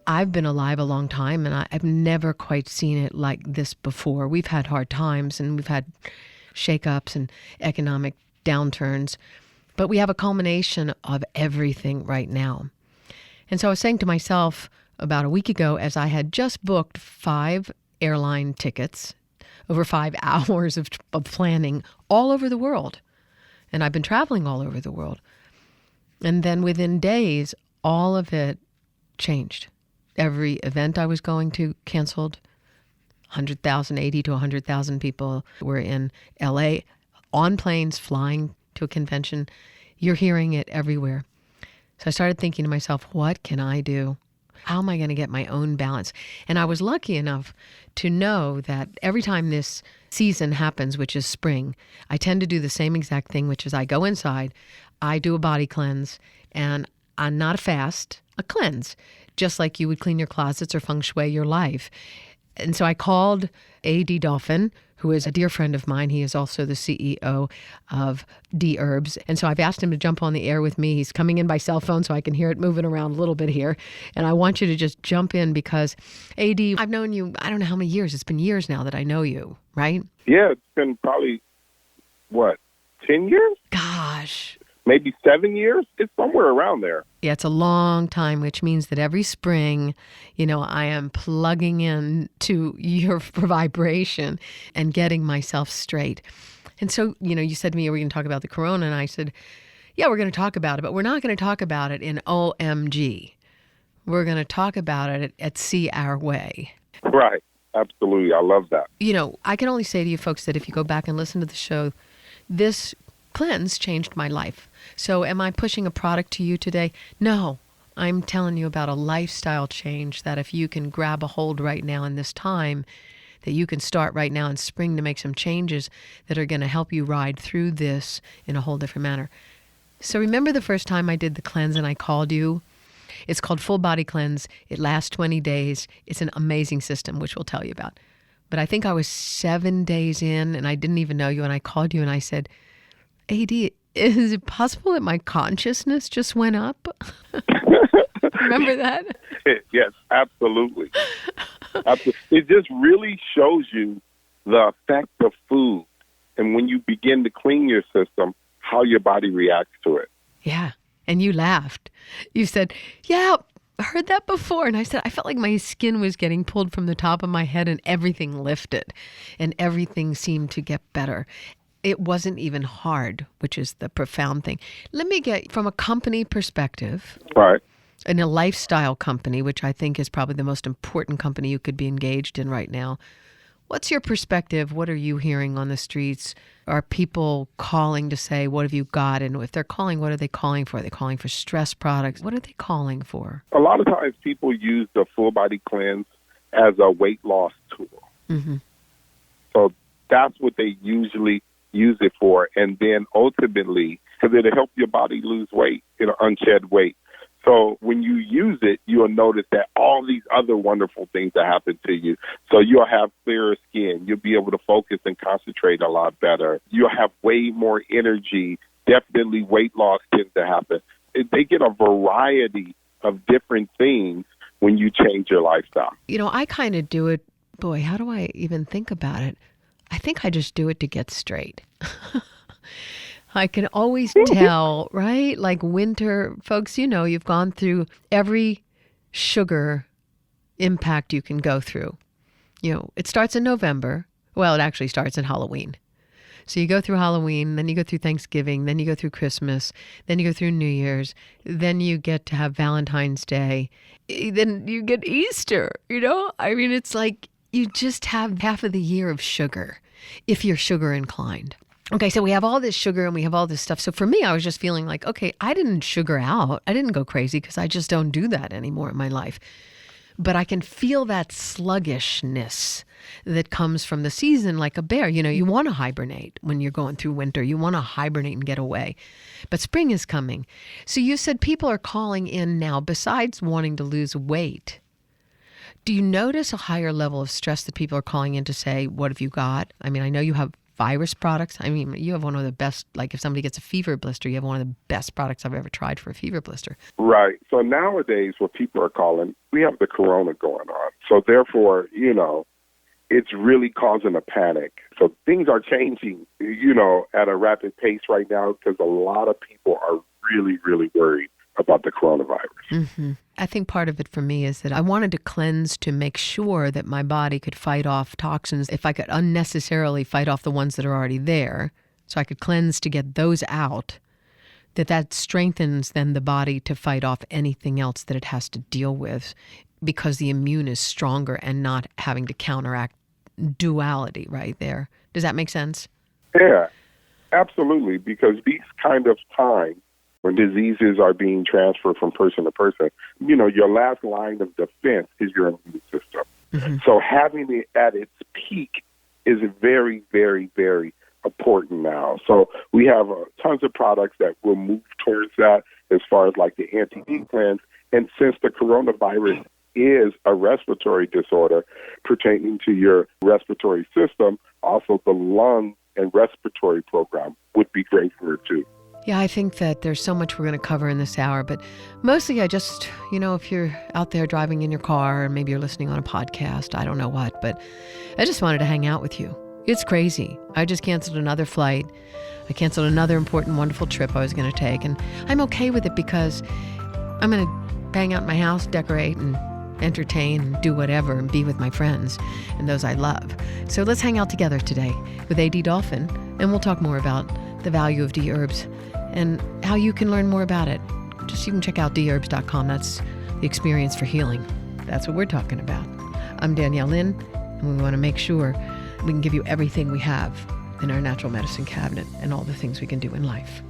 I've been alive a long time, and I've never quite seen it like this before. We've had hard times, and we've had shakeups and economic downturns, but we have a culmination of everything right now. And so I was saying to myself about a week ago, as I had just booked 5 airline tickets, over 5 hours of planning all over the world. And I've been traveling all over the world. And then within days, all of it changed. Every event I was going to canceled. 80 to 100,000 people were in LA on planes flying to a convention. You're hearing it everywhere. So I started thinking to myself, what can I do? How am I going to get my own balance? And I was lucky enough to know that every time this season happens, which is spring, I tend to do the same exact thing, which is I go inside, I do a body cleanse, and I'm not a fast, a cleanse, just like you would clean your closets or feng shui your life. And so I called A.D. Dolphin, who is a dear friend of mine. He is also the CEO of Dherbs. And so I've asked him to jump on the air with me. He's coming in by cell phone, so I can hear it moving around a little bit here. And I want you to just jump in because, A.D., I've known you, I don't know how many years. It's been years now that I know you, right? Yeah, it's been probably, 10 years? Gosh. Maybe 7 years? It's somewhere around there. Yeah, it's a long time, which means that every spring, I am plugging in to your vibration and getting myself straight. And so, you said to me, are we going to talk about the corona? And I said, yeah, we're going to talk about it, but we're not going to talk about it in OMG. We're going to talk about it at See Our Way. Right. Absolutely. I love that. I can only say to you folks that if you go back and listen to the show, this cleanse changed my life. So am I pushing a product to you today? No. I'm telling you about a lifestyle change that if you can grab a hold right now in this time, that you can start right now in spring to make some changes that are going to help you ride through this in a whole different manner. So remember the first time I did the cleanse and I called you? It's called Full Body Cleanse. It lasts 20 days. It's an amazing system, which we'll tell you about. But I think I was 7 days in and I didn't even know you. And I called you and I said, A.D., is it possible that my consciousness just went up? Remember that? Yes, absolutely. It just really shows you the effect of food. And when you begin to clean your system, how your body reacts to it. Yeah. And you laughed. You said, yeah, I heard that before. And I said, I felt like my skin was getting pulled from the top of my head and everything lifted and everything seemed to get better. It wasn't even hard, which is the profound thing. Let me get from a company perspective. Right. In a lifestyle company, which I think is probably the most important company you could be engaged in right now. What's your perspective? What are you hearing on the streets? Are people calling to say, what have you got? And if they're calling, what are they calling for? Are they calling for stress products? What are they calling for? A lot of times people use the full body cleanse as a weight loss tool. Mm-hmm. So that's what they usually use it for. And then ultimately, because it'll help your body lose weight, unshed weight. So when you use it, you'll notice that all these other wonderful things that happen to you. So you'll have clearer skin. You'll be able to focus and concentrate a lot better. You'll have way more energy. Definitely weight loss tends to happen. They get a variety of different things when you change your lifestyle. I kind of do it. Boy, how do I even think about it? I think I just do it to get straight. I can always tell, right? Like winter, folks, you've gone through every sugar impact you can go through. It starts in November. Well, it actually starts in Halloween. So you go through Halloween, then you go through Thanksgiving, then you go through Christmas, then you go through New Year's, then you get to have Valentine's Day, then you get Easter, it's like you just have half of the year of sugar if you're sugar inclined. Okay, so we have all this sugar and we have all this stuff. So for me, I was just feeling like, okay, I didn't sugar out. I didn't go crazy because I just don't do that anymore in my life. But I can feel that sluggishness that comes from the season like a bear. You want to hibernate when you're going through winter. You want to hibernate and get away. But spring is coming. So you said people are calling in now, besides wanting to lose weight. Do you notice a higher level of stress that people are calling in to say, what have you got? I mean, I know you have virus products. I mean, you have one of the best, like if somebody gets a fever blister, you have one of the best products I've ever tried for a fever blister. Right. So nowadays, what people are calling, we have the corona going on. So therefore, it's really causing a panic. So things are changing, at a rapid pace right now because a lot of people are really, really worried about the coronavirus. Mm-hmm. I think part of it for me is that I wanted to cleanse to make sure that my body could fight off toxins if I could unnecessarily fight off the ones that are already there. So I could cleanse to get those out, that strengthens then the body to fight off anything else that it has to deal with because the immune is stronger and not having to counteract duality right there. Does that make sense? Yeah, absolutely. Because these kind of times when diseases are being transferred from person to person, your last line of defense is your immune system. Mm-hmm. So having it at its peak is very, very, very important now. So we have tons of products that will move towards that as far as like the anti-D plans. And since the coronavirus is a respiratory disorder pertaining to your respiratory system, also the lung and respiratory program would be great for it too. Yeah, I think that there's so much we're going to cover in this hour, but mostly I just, if you're out there driving in your car or maybe you're listening on a podcast, I don't know what, but I just wanted to hang out with you. It's crazy. I just canceled another flight. I canceled another important, wonderful trip I was going to take, and I'm okay with it because I'm going to hang out in my house, decorate, and entertain, and do whatever, and be with my friends and those I love. So let's hang out together today with A.D. Dolphin, and we'll talk more about the value of Dherbs and how you can learn more about it. You can check out dherbs.com. That's the experience for healing. That's what we're talking about. I'm Danielle Lin, and we want to make sure we can give you everything we have in our natural medicine cabinet and all the things we can do in life.